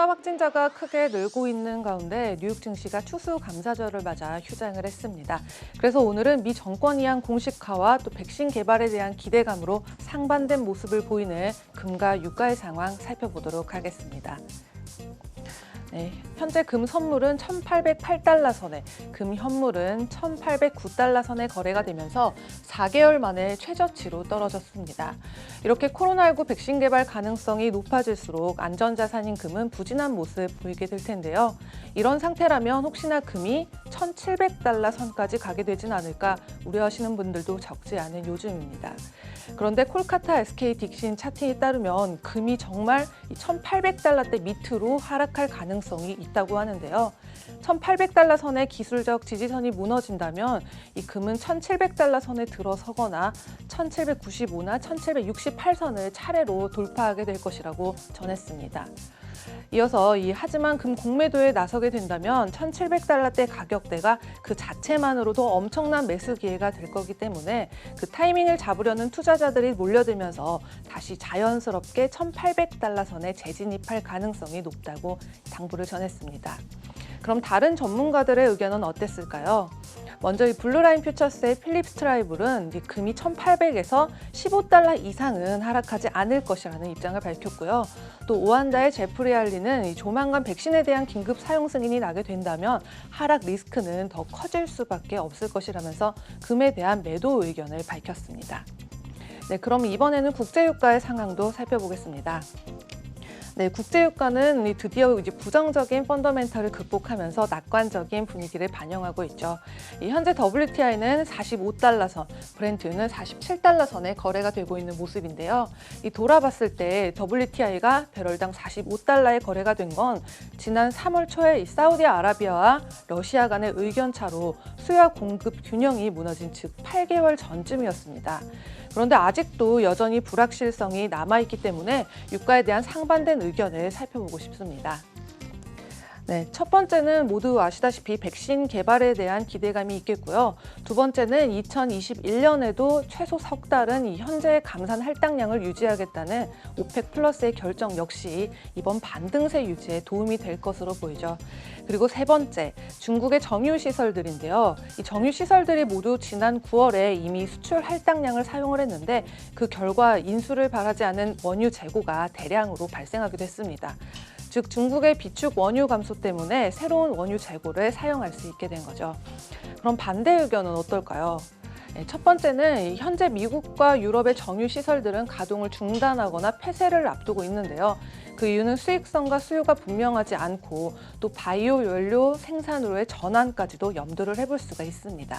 코로나 확진자가 크게 늘고 있는 가운데 뉴욕 증시가 추수감사절을 맞아 휴장을 했습니다. 그래서 오늘은 미 정권이 한 공식화와 또 백신 개발에 대한 기대감으로 상반된 모습을 보이는 금과 유가의 상황 살펴보도록 하겠습니다. 네, 현재 금 선물은 1,808달러 선에, 금 현물은 1,809달러 선에 거래가 되면서 4개월 만에 최저치로 떨어졌습니다. 이렇게 코로나19 백신 개발 가능성이 높아질수록 안전자산인 금은 부진한 모습 보이게 될 텐데요. 이런 상태라면 혹시나 금이 1,700달러 선까지 가게 되진 않을까 우려하시는 분들도 적지 않은 요즘입니다. 그런데 콜카타 SK 딕신 차트에 따르면 금이 정말 1,800달러대 밑으로 하락할 가능성이 있다고 하는데요. 1,800달러 선의 기술적 지지선이 무너진다면 이 금은 1,700달러 선에 들어서거나 1,795나 1,768선을 차례로 돌파하게 될 것이라고 전했습니다. 이어서 하지만 금 공매도에 나서게 된다면 1,700달러대 가격대가 그 자체만으로도 엄청난 매수 기회가 될 거기 때문에 그 타이밍을 잡으려는 투자자들이 몰려들면서 다시 자연스럽게 1,800달러 선에 재진입할 가능성이 높다고 당부를 전했습니다. 그럼 다른 전문가들의 의견은 어땠을까요? 먼저 이 블루라인 퓨처스의 필립 스트라이블은 금이 1,800에서 15달러 이상은 하락하지 않을 것이라는 입장을 밝혔고요. 또 오한다의 제프리 알리는 조만간 백신에 대한 긴급 사용 승인이 나게 된다면 하락 리스크는 더 커질 수밖에 없을 것이라면서 금에 대한 매도 의견을 밝혔습니다. 네, 그럼 이번에는 국제유가의 상황도 살펴보겠습니다. 네, 국제유가는 드디어 부정적인 펀더멘털을 극복하면서 낙관적인 분위기를 반영하고 있죠. 현재 WTI는 45달러 선, 브렌트유는 47달러 선에 거래가 되고 있는 모습인데요. 돌아봤을 때 WTI가 배럴당 45달러에 거래가 된 건 지난 3월 초에 사우디아라비아와 러시아 간의 의견 차로 수요와 공급 균형이 무너진 즉 8개월 전쯤이었습니다. 그런데 아직도 여전히 불확실성이 남아있기 때문에 유가에 대한 상반된 의견을 살펴보고 싶습니다. 네, 첫 번째는 모두 아시다시피 백신 개발에 대한 기대감이 있겠고요. 두 번째는 2021년에도 최소 석 달은 현재 감산 할당량을 유지하겠다는 오펙 플러스의 결정 역시 이번 반등세 유지에 도움이 될 것으로 보이죠. 그리고 세 번째, 중국의 정유시설들인데요. 이 정유시설들이 모두 지난 9월에 이미 수출 할당량을 사용을 했는데 그 결과 인수를 바라지 않은 원유 재고가 대량으로 발생하기도 했습니다. 즉 중국의 비축 원유 감소 때문에 새로운 원유 재고를 사용할 수 있게 된 거죠. 그럼 반대 의견은 어떨까요? 첫 번째는 현재 미국과 유럽의 정유 시설들은 가동을 중단하거나 폐쇄를 앞두고 있는데요. 그 이유는 수익성과 수요가 분명하지 않고 또 바이오 연료 생산으로의 전환까지도 염두를 해볼 수가 있습니다.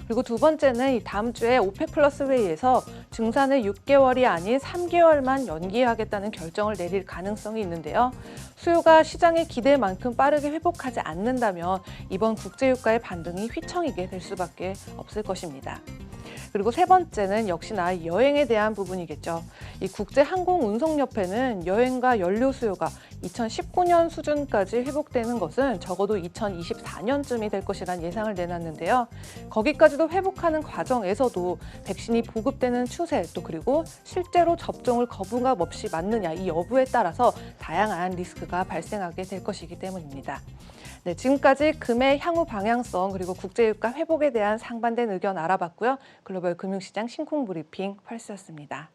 그리고 두 번째는 다음 주에 오펙 플러스 회의에서 증산을 6개월이 아닌 3개월만 연기하겠다는 결정을 내릴 가능성이 있는데요. 수요가 시장의 기대만큼 빠르게 회복하지 않는다면 이번 국제유가의 반등이 휘청이게 될 수밖에 없을 것입니다. 그리고 세 번째는 역시나 여행에 대한 부분이겠죠. 이 국제항공운송협회는 여행과 연료 수요가 2019년 수준까지 회복되는 것은 적어도 2024년쯤이 될 것이란 예상을 내놨는데요. 거기까지도 회복하는 과정에서도 백신이 보급되는 추세 또 그리고 실제로 접종을 거부감 없이 맞느냐 이 여부에 따라서 다양한 리스크가 발생하게 될 것이기 때문입니다. 네, 지금까지 금의 향후 방향성 그리고 국제유가 회복에 대한 상반된 의견 알아봤고요. 글로벌 금융시장 신쿵 브리핑 펄스였습니다.